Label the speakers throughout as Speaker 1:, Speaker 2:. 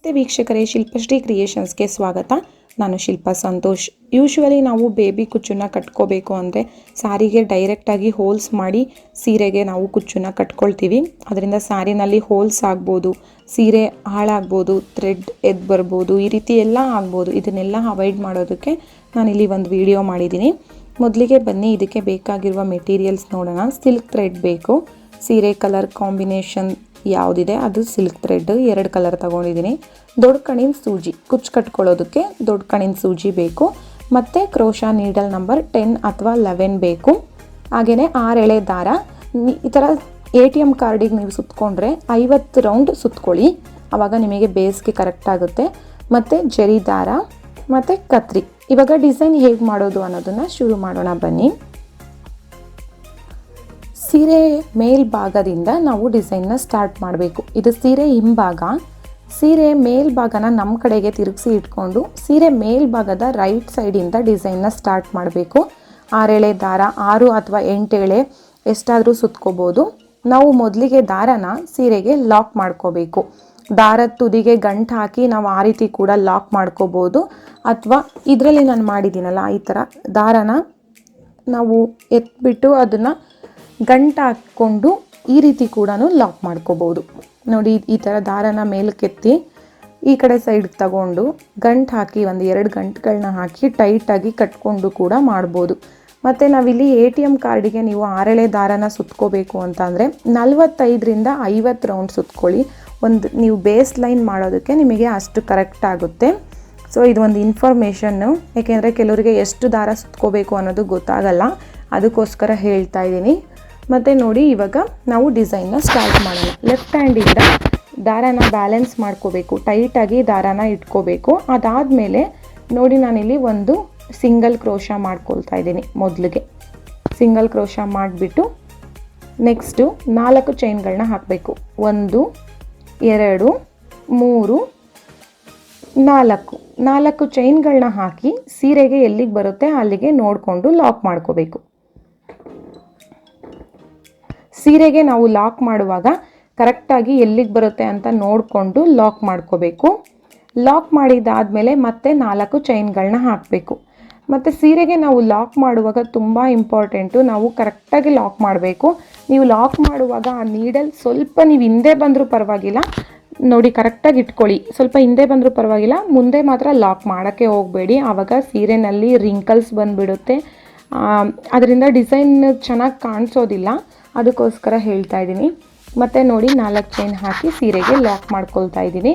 Speaker 1: ನಮಸ್ತೆ ವೀಕ್ಷಕರೇ, ಶಿಲ್ಪಶ್ರೀ ಕ್ರಿಯೇಷನ್ಸ್ಗೆ ಸ್ವಾಗತ. ನಾನು ಶಿಲ್ಪಾ ಸಂತೋಷ್. ಯೂಶ್ವಲಿ ನಾವು ಬೇಬಿ ಕುಚ್ಚನ್ನ ಕಟ್ಕೋಬೇಕು ಅಂದರೆ ಸಾರಿಗೆ ಡೈರೆಕ್ಟಾಗಿ ಹೋಲ್ಸ್ ಮಾಡಿ ಸೀರೆಗೆ ನಾವು ಕುಚ್ಚನ್ನ ಕಟ್ಕೊಳ್ತೀವಿ. ಅದರಿಂದ ಸಾರಿನಲ್ಲಿ ಹೋಲ್ಸ್ ಆಗ್ಬೋದು, ಸೀರೆ ಹಾಳಾಗ್ಬೋದು, ಥ್ರೆಡ್ ಎದ್ದು ಬರ್ಬೋದು, ಈ ರೀತಿ ಎಲ್ಲ ಆಗ್ಬೋದು. ಇದನ್ನೆಲ್ಲ ಅವಾಯ್ಡ್ ಮಾಡೋದಕ್ಕೆ ನಾನಿಲ್ಲಿ ಒಂದು ವಿಡಿಯೋ ಮಾಡಿದ್ದೀನಿ. ಮೊದಲಿಗೆ ಬನ್ನಿ ಇದಕ್ಕೆ ಬೇಕಾಗಿರುವ ಮೆಟೀರಿಯಲ್ಸ್ ನೋಡೋಣ. ಸಿಲ್ಕ್ ಥ್ರೆಡ್ ಬೇಕು. ಸೀರೆ ಕಲರ್ ಕಾಂಬಿನೇಷನ್ ಯಾವುದಿದೆ ಅದು ಸಿಲ್ಕ್ ಥ್ರೆಡ್ 2 ಕಲರ್ ತಗೊಂಡಿದ್ದೀನಿ. ದೊಡ್ಡ ಕಣಿನ ಸೂಜಿ, ಕುಚ್ಚು ಕಟ್ಕೊಳ್ಳೋದಕ್ಕೆ ದೊಡ್ಡ ಕಣಿನ ಸೂಜಿ ಬೇಕು. ಮತ್ತು ಕ್ರೋಶಾ ನೀಡಲ್ ನಂಬರ್ 10 ಅಥವಾ 11 ಬೇಕು. ಹಾಗೆಯೇ 6 ಎಳೆ ದಾರ. ಈ ಥರ ATM ಕಾರ್ಡಿಗೆ ನೀವು ಸುತ್ತಕೊಂಡ್ರೆ 50 ರೌಂಡ್ ಸುತ್ತಕೊಳ್ಳಿ, ಆವಾಗ ನಿಮಗೆ ಬೇಸ್ಗೆ ಕರೆಕ್ಟ್ ಆಗುತ್ತೆ. ಮತ್ತು ಜರಿ ದಾರ ಮತ್ತು ಕತ್ರಿ. ಇವಾಗ ಡಿಸೈನ್ ಹೇಗೆ ಮಾಡೋದು ಅನ್ನೋದನ್ನು ಶುರು ಮಾಡೋಣ ಬನ್ನಿ. ಸೀರೆ ಮೇಲ್ಭಾಗದಿಂದ ನಾವು ಡಿಸೈನ್ನ ಸ್ಟಾರ್ಟ್ ಮಾಡಬೇಕು. ಇದು ಸೀರೆ ಹಿಂಭಾಗ. ಸೀರೆ ಮೇಲ್ಭಾಗನ ನಮ್ಮ ಕಡೆಗೆ ತಿರುಗಿಸಿ ಇಟ್ಕೊಂಡು ಸೀರೆ ಮೇಲ್ಭಾಗದ ರೈಟ್ ಸೈಡಿಂದ ಡಿಸೈನ್ನ ಸ್ಟಾರ್ಟ್ ಮಾಡಬೇಕು. 6 ಎಳೆ ದಾರ, 6 ಅಥವಾ 8 ಎಳೆ ಎಷ್ಟಾದರೂ ಸುತ್ಕೋಬೋದು. ನಾವು ಮೊದಲಿಗೆ ದಾರನ ಸೀರೆಗೆ ಲಾಕ್ ಮಾಡ್ಕೋಬೇಕು. ದಾರದ ತುದಿಗೆ ಗಂಟು ಹಾಕಿ ನಾವು ಆ ರೀತಿ ಕೂಡ ಲಾಕ್ ಮಾಡ್ಕೋಬೋದು. ಅಥವಾ ಇದರಲ್ಲಿ ನಾನು ಮಾಡಿದ್ದೀನಲ್ಲ, ಈ ಥರ ದಾರನ ನಾವು ಎತ್ಬಿಟ್ಟು ಅದನ್ನು ಗಂಟು ಹಾಕ್ಕೊಂಡು ಈ ರೀತಿ ಕೂಡ ಲಾಕ್ ಮಾಡ್ಕೋಬೋದು. ನೋಡಿ, ಈ ಥರ ದಾರನ ಮೇಲಕ್ಕೆತ್ತಿ ಈ ಕಡೆ ಸೈಡ್ ತಗೊಂಡು ಗಂಟು ಹಾಕಿ 1-2 ಗಂಟುಗಳನ್ನ ಹಾಕಿ ಟೈಟಾಗಿ ಕಟ್ಕೊಂಡು ಕೂಡ ಮಾಡ್ಬೋದು. ಮತ್ತು ನಾವಿಲ್ಲಿ ATM ಕಾರ್ಡಿಗೆ ನೀವು 6 ಎಳೆ ದಾರನ ಸುತ್ಕೋಬೇಕು ಅಂತಂದರೆ 45ರಿಂದ 50 ರೌಂಡ್ ಸುತ್ಕೊಳ್ಳಿ. ನೀವು ಬೇಸ್ ಲೈನ್ ಮಾಡೋದಕ್ಕೆ ನಿಮಗೆ ಅಷ್ಟು ಕರೆಕ್ಟ್ ಆಗುತ್ತೆ. ಸೊ ಇದು ಒಂದು ಇನ್ಫಾರ್ಮೇಷನ್ನು, ಯಾಕೆಂದರೆ ಕೆಲವರಿಗೆ ಎಷ್ಟು ದಾರ ಸುತ್ಕೋಬೇಕು ಅನ್ನೋದು ಗೊತ್ತಾಗಲ್ಲ, ಅದಕ್ಕೋಸ್ಕರ ಹೇಳ್ತಾ ಇದ್ದೀನಿ. ಮತ್ತು ನೋಡಿ, ಇವಾಗ ನಾವು ಡಿಸೈನ್ನ ಸ್ಟಾರ್ಟ್ ಮಾಡೋಣ. ಲೆಫ್ಟ್ ಹ್ಯಾಂಡಿಂದ ದಾರನ ಬ್ಯಾಲೆನ್ಸ್ ಮಾಡ್ಕೋಬೇಕು, ಟೈಟಾಗಿ ದಾರನ ಇಟ್ಕೋಬೇಕು. ಅದಾದಮೇಲೆ ನೋಡಿ, ನಾನಿಲ್ಲಿ ಒಂದು ಸಿಂಗಲ್ ಕ್ರೋಶಾ ಮಾಡ್ಕೊಳ್ತಾ ಇದ್ದೀನಿ. ಮೊದಲಿಗೆ ಸಿಂಗಲ್ ಕ್ರೋಶಾ ಮಾಡಿಬಿಟ್ಟು ನೆಕ್ಸ್ಟು 4 ಚೈನ್ಗಳನ್ನ ಹಾಕಬೇಕು. 1 2 3 4 ಚೈನ್ಗಳನ್ನ ಹಾಕಿ ಸೀರೆಗೆ ಎಲ್ಲಿಗೆ ಬರುತ್ತೆ ಅಲ್ಲಿಗೆ ನೋಡಿಕೊಂಡು ಲಾಕ್ ಮಾಡ್ಕೋಬೇಕು. ಸೀರೆಗೆ ನಾವು ಲಾಕ್ ಮಾಡುವಾಗ ಕರೆಕ್ಟಾಗಿ ಎಲ್ಲಿಗೆ ಬರುತ್ತೆ ಅಂತ ನೋಡಿಕೊಂಡು ಲಾಕ್ ಮಾಡ್ಕೋಬೇಕು. ಲಾಕ್ ಮಾಡಿದಾದಮೇಲೆ ಮತ್ತೆ 4 ಚೈನ್ಗಳನ್ನ ಹಾಕಬೇಕು. ಮತ್ತು ಸೀರೆಗೆ ನಾವು ಲಾಕ್ ಮಾಡುವಾಗ ತುಂಬ ಇಂಪಾರ್ಟೆಂಟು, ನಾವು ಕರೆಕ್ಟಾಗಿ ಲಾಕ್ ಮಾಡಬೇಕು. ನೀವು ಲಾಕ್ ಮಾಡುವಾಗ ಆ ನೀಡಲ್ ಸ್ವಲ್ಪ ನೀವು ಹಿಂದೆ ಬಂದರೂ ಪರವಾಗಿಲ್ಲ, ನೋಡಿ ಕರೆಕ್ಟಾಗಿ ಇಟ್ಕೊಳ್ಳಿ. ಸ್ವಲ್ಪ ಹಿಂದೆ ಬಂದರೂ ಪರವಾಗಿಲ್ಲ, ಮುಂದೆ ಮಾತ್ರ ಲಾಕ್ ಮಾಡೋಕ್ಕೆ ಹೋಗಬೇಡಿ. ಆವಾಗ ಸೀರೆನಲ್ಲಿ ರಿಂಕಲ್ಸ್ ಬಂದುಬಿಡುತ್ತೆ, ಅದರಿಂದ ಡಿಸೈನ್ ಚೆನ್ನಾಗಿ ಕಾಣಿಸೋದಿಲ್ಲ. ಅದಕ್ಕೋಸ್ಕರ ಹೇಳ್ತಾ ಇದ್ದೀನಿ. ಮತ್ತು ನೋಡಿ, 4 ಚೈನ್ ಹಾಕಿ ಸೀರೆಗೆ ಲಾಕ್ ಮಾಡ್ಕೊಳ್ತಾ ಇದ್ದೀನಿ.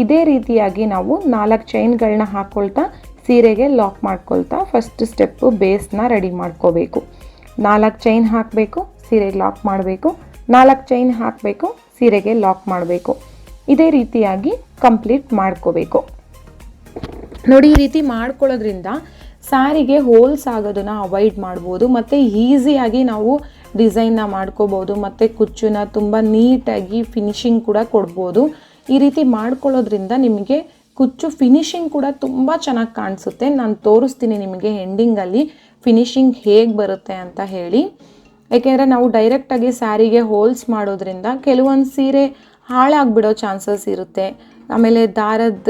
Speaker 1: ಇದೇ ರೀತಿಯಾಗಿ ನಾವು 4 ಚೈನ್ಗಳನ್ನ ಹಾಕ್ಕೊಳ್ತಾ ಸೀರೆಗೆ ಲಾಕ್ ಮಾಡ್ಕೊಳ್ತಾ ಫಸ್ಟ್ ಸ್ಟೆಪ್ಪು ಬೇಸ್ನ ರೆಡಿ ಮಾಡ್ಕೋಬೇಕು. 4 ಚೈನ್ ಹಾಕಬೇಕು, ಸೀರೆಗೆ ಲಾಕ್ ಮಾಡಬೇಕು, 4 ಚೈನ್ ಹಾಕಬೇಕು, ಸೀರೆಗೆ ಲಾಕ್ ಮಾಡಬೇಕು. ಇದೇ ರೀತಿಯಾಗಿ ಕಂಪ್ಲೀಟ್ ಮಾಡ್ಕೋಬೇಕು. ನೋಡಿ, ಈ ರೀತಿ ಮಾಡ್ಕೊಳ್ಳೋದ್ರಿಂದ ಸಾರಿಗೆ ಹೋಲ್ಸ್ ಆಗೋದನ್ನು ಅವಾಯ್ಡ್ ಮಾಡ್ಬೋದು. ಮತ್ತು ಈಸಿಯಾಗಿ ನಾವು ಡಿಸೈನ್ನ ಮಾಡ್ಕೋಬೋದು. ಮತ್ತು ಕುಚ್ಚನ್ನ ತುಂಬ ನೀಟಾಗಿ ಫಿನಿಶಿಂಗ್ ಕೂಡ ಕೊಡ್ಬೋದು. ಈ ರೀತಿ ಮಾಡ್ಕೊಳ್ಳೋದ್ರಿಂದ ನಿಮಗೆ ಕುಚ್ಚು ಫಿನಿಶಿಂಗ್ ಕೂಡ ತುಂಬ ಚೆನ್ನಾಗಿ ಕಾಣಿಸುತ್ತೆ. ನಾನು ತೋರಿಸ್ತೀನಿ ನಿಮಗೆ ಎಂಡಿಂಗಲ್ಲಿ ಫಿನಿಶಿಂಗ್ ಹೇಗೆ ಬರುತ್ತೆ ಅಂತ ಹೇಳಿ. ಯಾಕೆಂದರೆ ನಾವು ಡೈರೆಕ್ಟಾಗಿ ಸ್ಯಾರಿಗೆ ಹೋಲ್ಸ್ ಮಾಡೋದ್ರಿಂದ ಕೆಲವೊಂದು ಸೀರೆ ಹಾಳಾಗಿಬಿಡೋ ಚಾನ್ಸಸ್ ಇರುತ್ತೆ. ಆಮೇಲೆ ದಾರದ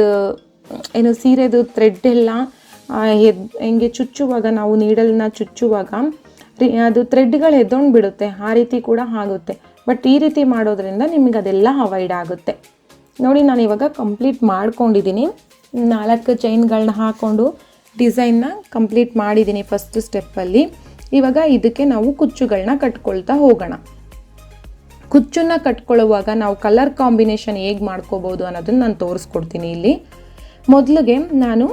Speaker 1: ಸೀರೆದು ಥ್ರೆಡ್ ಎಲ್ಲ ಹೆಂಗೆ ಚುಚ್ಚುವಾಗ, ನಾವು ನೀಡಲ್ನ ಚುಚ್ಚುವಾಗ ಅದು ಥ್ರೆಡ್ಗಳು ಎದ್ದೊಂಡು ಬಿಡುತ್ತೆ, ಆ ರೀತಿ ಕೂಡ ಆಗುತ್ತೆ. ಬಟ್ ಈ ರೀತಿ ಮಾಡೋದ್ರಿಂದ ನಿಮಗೆ ಅದೆಲ್ಲ ಅವಾಯ್ಡ್ ಆಗುತ್ತೆ. ನೋಡಿ, ನಾನು ಇವಾಗ ಕಂಪ್ಲೀಟ್ ಮಾಡ್ಕೊಂಡಿದ್ದೀನಿ. 4 ಚೈನ್ಗಳನ್ನ ಹಾಕ್ಕೊಂಡು ಡಿಸೈನ್ನ ಕಂಪ್ಲೀಟ್ ಮಾಡಿದ್ದೀನಿ ಫಸ್ಟ್ ಸ್ಟೆಪ್ಪಲ್ಲಿ. ಇವಾಗ ಇದಕ್ಕೆ ನಾವು ಕುಚ್ಚುಗಳನ್ನ ಕಟ್ಕೊಳ್ತಾ ಹೋಗೋಣ. ಕುಚ್ಚನ್ನ ಕಟ್ಕೊಳ್ಳುವಾಗ ನಾವು ಕಲರ್ ಕಾಂಬಿನೇಷನ್ ಹೇಗೆ ಮಾಡ್ಕೋಬೋದು ಅನ್ನೋದನ್ನು ನಾನು ತೋರಿಸ್ಕೊಡ್ತೀನಿ ಇಲ್ಲಿ. ಮೊದಲಿಗೆ ನಾನು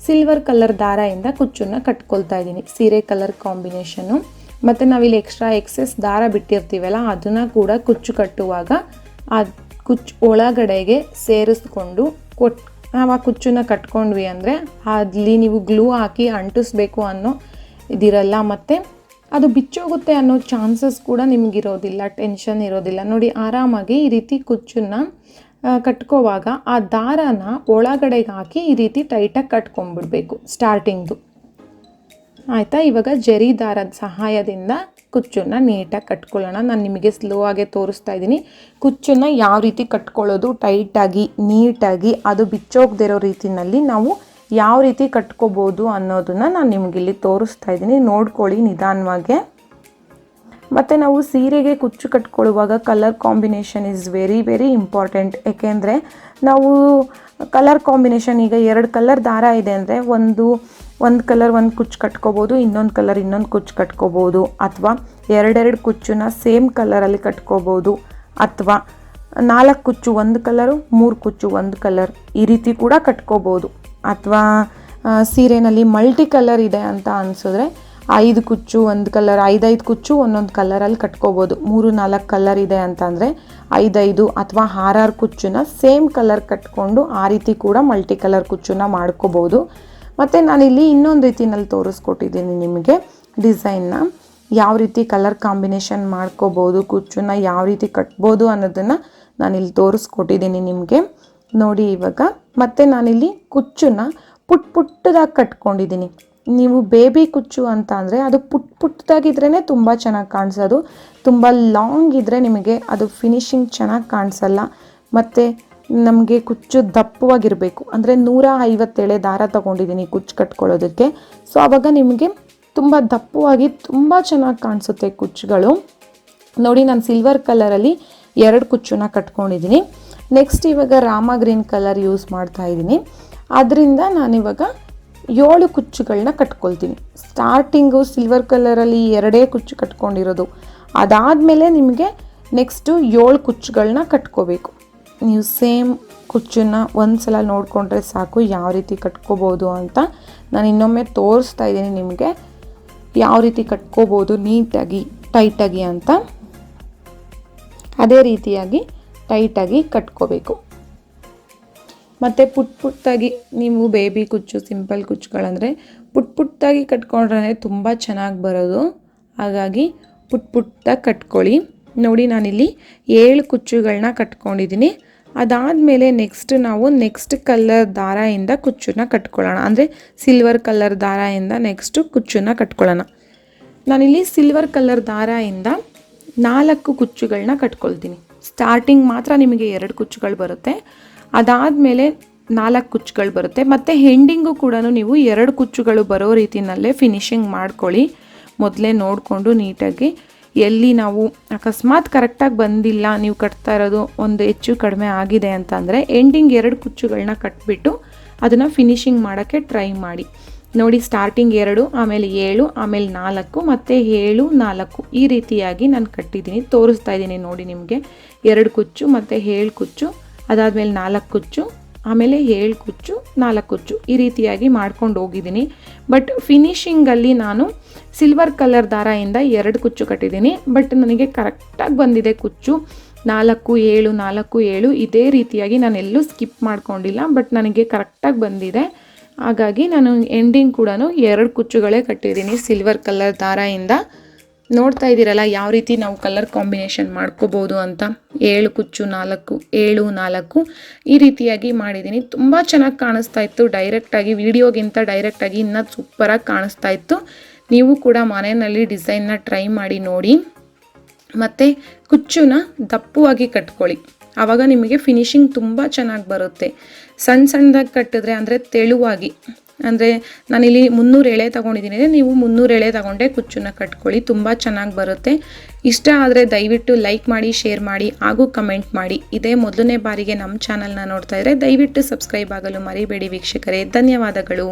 Speaker 1: ಸಿಲ್ವರ್ ಕಲರ್ ದಾರದಿಂದ ಕುಚ್ಚನ್ನ ಕಟ್ಕೊಳ್ತಾ ಇದ್ದೀನಿ, ಸೀರೆ ಕಲರ್ ಕಾಂಬಿನೇಷನ್ನು. ಮತ್ತು ನಾವಿಲ್ಲಿ ಎಕ್ಸ್ಟ್ರಾ ಎಕ್ಸೆಸ್ ದಾರ ಬಿಟ್ಟಿರ್ತೀವಲ್ಲ, ಅದನ್ನು ಕೂಡ ಕುಚ್ಚು ಕಟ್ಟುವಾಗ ಆ ಕುಚ್ಚು ಒಳಗಡೆಗೆ ಸೇರಿಸ್ಕೊಂಡು ನಾವು ಆ ಕುಚ್ಚನ್ನ ಕಟ್ಕೊಂಡ್ವಿ ಅಂದರೆ ಅಲ್ಲಿ ನೀವು ಗ್ಲೂ ಹಾಕಿ ಅಂಟಿಸ್ಬೇಕು ಅನ್ನೋ ಇದಿರಲ್ಲ. ಮತ್ತು ಅದು ಬಿಚ್ಚೋಗುತ್ತೆ ಅನ್ನೋ ಚಾನ್ಸಸ್ ಕೂಡ ನಿಮಗಿರೋದಿಲ್ಲ, ಟೆನ್ಷನ್ ಇರೋದಿಲ್ಲ. ನೋಡಿ, ಆರಾಮಾಗಿ ಈ ರೀತಿ ಕುಚ್ಚನ್ನ ಕಟ್ಕೋವಾಗ ಆ ದಾರನ ಒಳಗಡೆಗೆ ಹಾಕಿ ಈ ರೀತಿ ಟೈಟಾಗಿ ಕಟ್ಕೊಂಡ್ಬಿಡ್ಬೇಕು ಸ್ಟಾರ್ಟಿಂಗ್ದು. ಆಯಿತಾ. ಇವಾಗ ಜರಿ ದಾರದ ಸಹಾಯದಿಂದ ಕುಚ್ಚನ್ನು ನೀಟಾಗಿ ಕಟ್ಕೊಳ್ಳೋಣ. ನಾನು ನಿಮಗೆ ಸ್ಲೋ ಆಗಿ ತೋರಿಸ್ತಾ ಇದ್ದೀನಿ. ಕುಚ್ಚನ್ನು ಯಾವ ರೀತಿ ಕಟ್ಕೊಳ್ಳೋದು ಟೈಟಾಗಿ ನೀಟಾಗಿ ಅದು ಬಿಚ್ಚೋಗದಿರೋ ರೀತಿಯಲ್ಲಿ ನಾವು ಯಾವ ರೀತಿ ಕಟ್ಕೋಬೋದು ಅನ್ನೋದನ್ನು ನಾನು ನಿಮಗಿಲ್ಲಿ ತೋರಿಸ್ತಾ ಇದ್ದೀನಿ. ನೋಡ್ಕೊಳ್ಳಿ ನಿಧಾನವಾಗಿ. ಮತ್ತು ನಾವು ಸೀರೆಗೆ ಕುಚ್ಚು ಕಟ್ಕೊಳ್ಳುವಾಗ colour combination is very very important. ಏಕೆಂದರೆ ನಾವು ಕಲರ್ ಕಾಂಬಿನೇಷನ್ ಈಗ 2 ಕಲರ್ ದಾರ ಇದೆ ಅಂದರೆ ಒಂದು ಕಲರ್ ಒಂದು ಕುಚ್ಚು ಕಟ್ಕೋಬೋದು, ಇನ್ನೊಂದು ಕಲರ್ ಇನ್ನೊಂದು ಕುಚ್ಚು ಕಟ್ಕೋಬೋದು, ಅಥವಾ 2 ಕುಚ್ಚನ್ನ ಸೇಮ್ ಕಲರಲ್ಲಿ ಕಟ್ಕೋಬೋದು, ಅಥವಾ 4 ಕುಚ್ಚು ಒಂದು ಕಲರು 3 ಕುಚ್ಚು ಒಂದು ಕಲರ್ ಈ ರೀತಿ ಕೂಡ ಕಟ್ಕೋಬೋದು. ಅಥವಾ ಸೀರೆನಲ್ಲಿ ಮಲ್ಟಿ ಕಲರ್ ಇದೆ ಅಂತ ಅನಿಸಿದ್ರೆ 5 ಕುಚ್ಚು ಒಂದು ಕಲರ್ 5 ಕುಚ್ಚು ಒಂದೊಂದು ಕಲರಲ್ಲಿ ಕಟ್ಕೋಬೋದು. 3-4 ಕಲರ್ ಇದೆ ಅಂತಂದರೆ 5 ಅಥವಾ 6 ಕುಚ್ಚನ್ನ ಸೇಮ್ ಕಲರ್ ಕಟ್ಕೊಂಡು ಆ ರೀತಿ ಕೂಡ ಮಲ್ಟಿ ಕಲರ್ ಕುಚ್ಚನ್ನ ಮಾಡ್ಕೋಬೋದು. ಮತ್ತು ನಾನಿಲ್ಲಿ ಇನ್ನೊಂದು ರೀತಿಯಲ್ಲಿ ತೋರಿಸ್ಕೊಟ್ಟಿದ್ದೀನಿ ನಿಮಗೆ ಡಿಸೈನ್ನ ಯಾವ ರೀತಿ ಕಲರ್ ಕಾಂಬಿನೇಷನ್ ಮಾಡ್ಕೋಬೋದು, ಕುಚ್ಚನ್ನ ಯಾವ ರೀತಿ ಕಟ್ಬೋದು ಅನ್ನೋದನ್ನು ನಾನಿಲ್ಲಿ ತೋರಿಸ್ಕೊಟ್ಟಿದ್ದೀನಿ ನಿಮಗೆ ನೋಡಿ ಇವಾಗ. ಮತ್ತು ನಾನಿಲ್ಲಿ ಕುಚ್ಚನ್ನ ಪುಟ್ಟದಾಗಿ ಕಟ್ಕೊಂಡಿದ್ದೀನಿ. ನೀವು ಬೇಬಿ ಕುಚ್ಚು ಅಂತ ಅಂದರೆ ಅದು ಪುಟ್ಟದಾಗಿದ್ರೇ ತುಂಬ ಚೆನ್ನಾಗಿ ಕಾಣಿಸೋದು. ತುಂಬ ಲಾಂಗ್ ಇದ್ದರೆ ನಿಮಗೆ ಅದು ಫಿನಿಶಿಂಗ್ ಚೆನ್ನಾಗಿ ಕಾಣಿಸಲ್ಲ. ಮತ್ತು ನಮಗೆ ಕುಚ್ಚು ದಪ್ಪವಾಗಿರಬೇಕು. ಅಂದರೆ 150 ದಾರ ತೊಗೊಂಡಿದ್ದೀನಿ ಕುಚ್ಚು ಕಟ್ಕೊಳ್ಳೋದಕ್ಕೆ. ಸೊ ಆವಾಗ ನಿಮಗೆ ತುಂಬ ದಪ್ಪವಾಗಿ ತುಂಬ ಚೆನ್ನಾಗಿ ಕಾಣಿಸುತ್ತೆ ಕುಚ್ಚುಗಳು. ನೋಡಿ ನಾನು ಸಿಲ್ವರ್ ಕಲರಲ್ಲಿ 2 ಕುಚ್ಚನ್ನ ಕಟ್ಕೊಂಡಿದ್ದೀನಿ. ನೆಕ್ಸ್ಟ್ ಇವಾಗ ರಾಮ ಗ್ರೀನ್ ಕಲರ್ ಯೂಸ್ ಮಾಡ್ತಾ ಇದ್ದೀನಿ. ಅದರಿಂದ ನಾನಿವಾಗ 7 ಕುಚ್ಚುಗಳನ್ನ ಕಟ್ಕೊಳ್ತೀನಿ. ಸ್ಟಾರ್ಟಿಂಗು ಸಿಲ್ವರ್ ಕಲರಲ್ಲಿ 2 ಕುಚ್ಚು ಕಟ್ಕೊಂಡಿರೋದು. ಅದಾದಮೇಲೆ ನಿಮಗೆ ನೆಕ್ಸ್ಟು 7 ಕುಚ್ಚುಗಳನ್ನ ಕಟ್ಕೋಬೇಕು. ನೀವು ಸೇಮ್ ಕುಚ್ಚನ್ನ ಒಂದು ಸಲ ನೋಡಿಕೊಂಡ್ರೆ ಸಾಕು ಯಾವ ರೀತಿ ಕಟ್ಕೋಬೋದು ಅಂತ. ನಾನು ಇನ್ನೊಮ್ಮೆ ತೋರಿಸ್ತಾ ಇದ್ದೀನಿ ನಿಮಗೆ ಯಾವ ರೀತಿ ಕಟ್ಕೋಬೋದು ನೀಟಾಗಿ ಟೈಟಾಗಿ ಅಂತ. ಅದೇ ರೀತಿಯಾಗಿ ಟೈಟಾಗಿ ಕಟ್ಕೋಬೇಕು. ಮತ್ತು ಪುಟ್ಟಾಗಿ ನೀವು ಬೇಬಿ ಕುಚ್ಚು ಸಿಂಪಲ್ ಕುಚ್ಚುಗಳಂದರೆ ಪುಟ್ಟಾಗಿ ಕಟ್ಕೊಂಡ್ರೆ ತುಂಬ ಚೆನ್ನಾಗಿ ಬರೋದು. ಹಾಗಾಗಿ ಪುಟ್ಟಾಗಿ ಕಟ್ಕೊಳ್ಳಿ. ನೋಡಿ ನಾನಿಲ್ಲಿ 7 ಕುಚ್ಚುಗಳನ್ನ ಕಟ್ಕೊಂಡಿದ್ದೀನಿ. ಅದಾದಮೇಲೆ ನೆಕ್ಸ್ಟ್ ಕಲರ್ ದಾರದಿಂದ ಕುಚ್ಚನ್ನ ಕಟ್ಕೊಳ್ಳೋಣ. ಅಂದರೆ ಸಿಲ್ವರ್ ಕಲರ್ ದಾರದಿಂದ ನೆಕ್ಸ್ಟು ಕುಚ್ಚನ್ನ ಕಟ್ಕೊಳ್ಳೋಣ. ನಾನಿಲ್ಲಿ ಸಿಲ್ವರ್ ಕಲರ್ ದಾರದಿಂದ 4 ಕುಚ್ಚುಗಳನ್ನ ಕಟ್ಕೊಳ್ತೀನಿ. ಸ್ಟಾರ್ಟಿಂಗ್ ಮಾತ್ರ ನಿಮಗೆ 2 ಕುಚ್ಚುಗಳು ಬರುತ್ತೆ. ಅದಾದಮೇಲೆ 4 ಕುಚ್ಚುಗಳು ಬರುತ್ತೆ. ಮತ್ತು ಹೆಂಡಿಂಗು ಕೂಡ ನೀವು 2 ಕುಚ್ಚುಗಳು ಬರೋ ರೀತಿಯಲ್ಲೇ ಫಿನಿಶಿಂಗ್ ಮಾಡ್ಕೊಳ್ಳಿ. ಮೊದಲೇ ನೋಡಿಕೊಂಡು ನೀಟಾಗಿ ಎಲ್ಲಿ ನಾವು ಅಕಸ್ಮಾತ್ ಕರೆಕ್ಟಾಗಿ ಬಂದಿಲ್ಲ, ನೀವು ಕಟ್ತಾ ಇರೋದು ಒಂದು ಹೆಚ್ಚು ಕಡಿಮೆ ಆಗಿದೆ ಅಂತಂದರೆ ಎಂಡಿಂಗ್ 2 ಕುಚ್ಚುಗಳನ್ನ ಕಟ್ಬಿಟ್ಟು ಅದನ್ನು ಫಿನಿಶಿಂಗ್ ಮಾಡೋಕ್ಕೆ ಟ್ರೈ ಮಾಡಿ. ನೋಡಿ ಸ್ಟಾರ್ಟಿಂಗ್ 2, ಆಮೇಲೆ 7, ಆಮೇಲೆ 4 ಮತ್ತು 7, 4 ಈ ರೀತಿಯಾಗಿ ನಾನು ಕಟ್ಟಿದ್ದೀನಿ. ತೋರಿಸ್ತಾ ಇದ್ದೀನಿ ನೋಡಿ ನಿಮಗೆ 2 ಕುಚ್ಚು ಮತ್ತು 7 ಕುಚ್ಚು, ಅದಾದಮೇಲೆ 4 ಕುಚ್ಚು, ಆಮೇಲೆ 7 ಕುಚ್ಚು 4 ಕುಚ್ಚು ಈ ರೀತಿಯಾಗಿ ಮಾಡ್ಕೊಂಡು ಹೋಗಿದ್ದೀನಿ. ಬಟ್ ಫಿನಿಶಿಂಗಲ್ಲಿ ನಾನು ಸಿಲ್ವರ್ ಕಲರ್ ದಾರದಿಂದ 2 ಕುಚ್ಚು ಕಟ್ಟಿದ್ದೀನಿ. ಬಟ್ ನನಗೆ ಕರೆಕ್ಟಾಗಿ ಬಂದಿದೆ ಕುಚ್ಚು 4, 7, 4, 7 ಇದೇ ರೀತಿಯಾಗಿ ನಾನು ಎಲ್ಲೂ ಸ್ಕಿಪ್ ಮಾಡ್ಕೊಂಡಿಲ್ಲ. ಬಟ್ ನನಗೆ ಕರೆಕ್ಟಾಗಿ ಬಂದಿದೆ. ಹಾಗಾಗಿ ನಾನು ಎಂಡಿಂಗ್ ಕೂಡ 2 ಕುಚ್ಚುಗಳೇ ಕಟ್ಟಿದ್ದೀನಿ ಸಿಲ್ವರ್ ಕಲರ್ ದಾರದಿಂದ. ನೋಡ್ತಾ ಇದ್ದೀರಲ್ಲ ಯಾವ ರೀತಿ ನಾವು ಕಲರ್ ಕಾಂಬಿನೇಷನ್ ಮಾಡ್ಕೋಬೋದು ಅಂತ. 7 ಕುಚ್ಚು 4, 7, 4 ಈ ರೀತಿಯಾಗಿ ಮಾಡಿದ್ದೀನಿ. ತುಂಬ ಚೆನ್ನಾಗಿ ಕಾಣಿಸ್ತಾ ಇತ್ತು. ಡೈರೆಕ್ಟಾಗಿ ವಿಡಿಯೋಗಿಂತ ಡೈರೆಕ್ಟಾಗಿ ಇನ್ನೂ ಸೂಪರಾಗಿ ಕಾಣಿಸ್ತಾ ಇತ್ತು. ನೀವು ಕೂಡ ಮನೆಯಲ್ಲಿ ಡಿಸೈನ್ನ ಟ್ರೈ ಮಾಡಿ ನೋಡಿ. ಮತ್ತು ಕುಚ್ಚುನ ದಪ್ಪವಾಗಿ ಕಟ್ಕೊಳ್ಳಿ. ಆವಾಗ ನಿಮಗೆ ಫಿನಿಶಿಂಗ್ ತುಂಬ ಚೆನ್ನಾಗಿ ಬರುತ್ತೆ. ಸಣ್ಣದಾಗಿ ಕಟ್ಟಿದ್ರೆ ಅಂದರೆ ತೆಳುವಾಗಿ, ಅಂದರೆ ನಾನಿಲ್ಲಿ 300 ಎಳೆ ತೊಗೊಂಡಿದ್ದೀನಿ. ನೀವು 300 ಎಳೆ ತೊಗೊಂಡೆ ಕುಚ್ಚನ್ನ ಕಟ್ಕೊಳ್ಳಿ, ತುಂಬ ಚೆನ್ನಾಗಿ ಬರುತ್ತೆ. ಇಷ್ಟ ಆದರೆ ದಯವಿಟ್ಟು ಲೈಕ್ ಮಾಡಿ, ಶೇರ್ ಮಾಡಿ ಹಾಗೂ ಕಮೆಂಟ್ ಮಾಡಿ. ಇದೇ ಮೊದಲನೇ ಬಾರಿಗೆ ನಮ್ಮ ಚಾನಲ್ನ ನೋಡ್ತಾ ಇದ್ದರೆ ದಯವಿಟ್ಟು ಸಬ್ಸ್ಕ್ರೈಬ್ ಆಗಲು ಮರಿಬೇಡಿ ವೀಕ್ಷಕರೇ. ಧನ್ಯವಾದಗಳು.